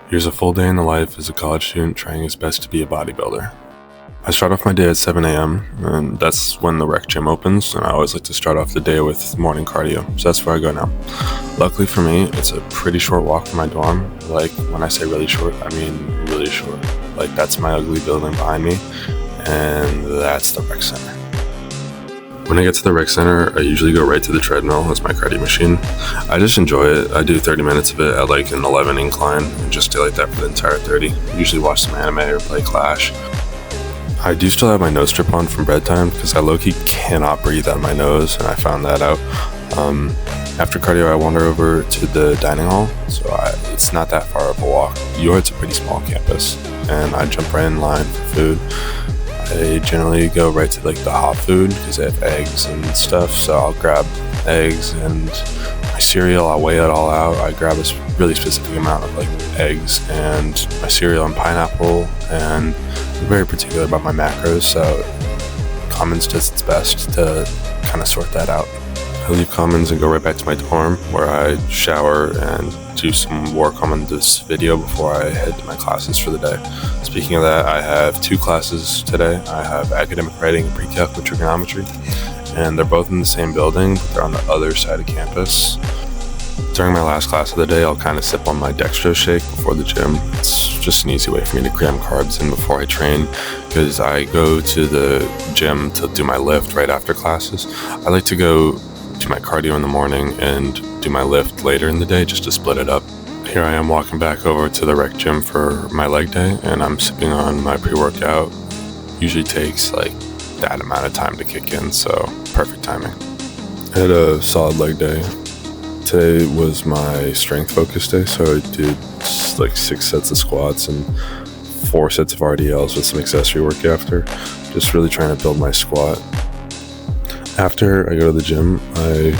Here's a full day in the life as a college student trying his best to be a bodybuilder. I start off my day at 7 a.m. and that's when the rec gym opens, and I always like to start off the day with morning cardio, so that's where I go now. Luckily for me, it's a pretty short walk from my dorm. Like, when I say really short, I mean really short. Like, that's my ugly building behind me, and that's the rec center. When I get to the rec center, I usually go right to the treadmill. That's my cardio machine. I just enjoy it. I do 30 minutes of it at like an 11 incline and just stay like that for the entire 30. Usually watch some anime or play Clash. I do still have my nose strip on from bedtime because I low-key cannot breathe out of my nose, and I found that out. After cardio, I wander over to the dining hall, so it's not that far of a walk. UArt's a pretty small campus, and I jump right in line for food. I generally go right to like the hot food because they have eggs and stuff, so I'll grab eggs and my cereal. I'll weigh it all out. I grab a really specific amount of like eggs and my cereal and pineapple, and I'm very particular about my macros, so Commons does its best to kind of sort that out. I leave Commons and go right back to my dorm where I shower and do some work on this video before I head to my classes for the day. Speaking of that, I have 2 classes today. I have academic writing and pre-calc with trigonometry, and they're both in the same building, but they're on the other side of campus. During my last class of the day, I'll kind of sip on my dextrose shake before the gym. It's just an easy way for me to cram carbs in before I train, because I go to the gym to do my lift right after classes. I like to go do my cardio in the morning and do my lift later in the day just to split it up. Here I am walking back over to the rec gym for my leg day, and I'm sipping on my pre-workout. Usually takes like that amount of time to kick in, so perfect timing. I had a solid leg day. Today was my strength focus day, so I did like 6 sets of squats and 4 sets of RDLs with some accessory work after. Just really trying to build my squat. After I go to the gym, I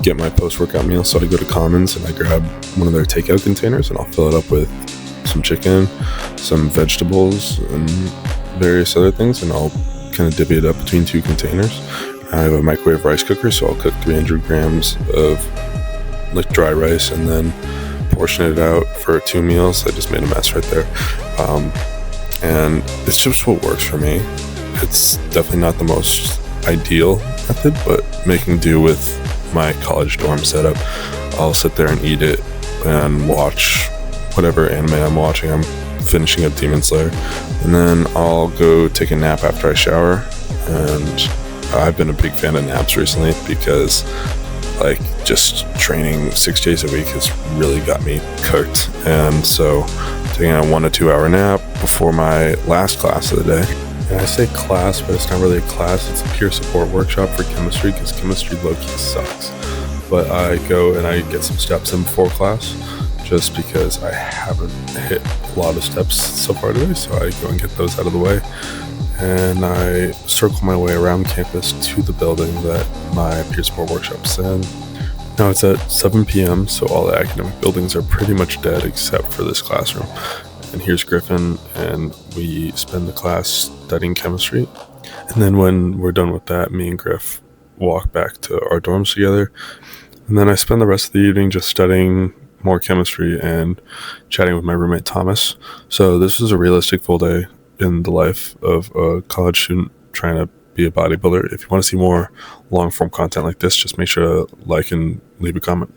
get my post-workout meal, so I go to Commons and I grab one of their takeout containers and I'll fill it up with some chicken, some vegetables, and various other things, and I'll kind of divvy it up between 2 containers. I have a microwave rice cooker, so I'll cook 300 grams of like dry rice and then portion it out for 2 meals. I just made a mess right there. And it's just what works for me. It's definitely not the most ideal method, but making do with my college dorm setup. I'll sit there and eat it and watch whatever anime I'm watching. I'm finishing up Demon Slayer, and then I'll go take a nap after I shower. And I've been a big fan of naps recently because like just training 6 days a week has really got me cooked, and so taking a 1 to 2 hour nap before my last class of the day. And I say class, but it's not really a class. It's a peer support workshop for chemistry, because chemistry low-key sucks. But I go and I get some steps in before class, just because I haven't hit a lot of steps so far today, so I go and get those out of the way. And I circle my way around campus to the building that my peer support workshop's in. Now it's at 7 p.m., so all the academic buildings are pretty much dead except for this classroom. And here's Griffin, and we spend the class studying chemistry. And then when we're done with that, me and Griff walk back to our dorms together. And then I spend the rest of the evening just studying more chemistry and chatting with my roommate Thomas. So this is a realistic full day in the life of a college student trying to be a bodybuilder. If you want to see more long-form content like this, just make sure to like and leave a comment.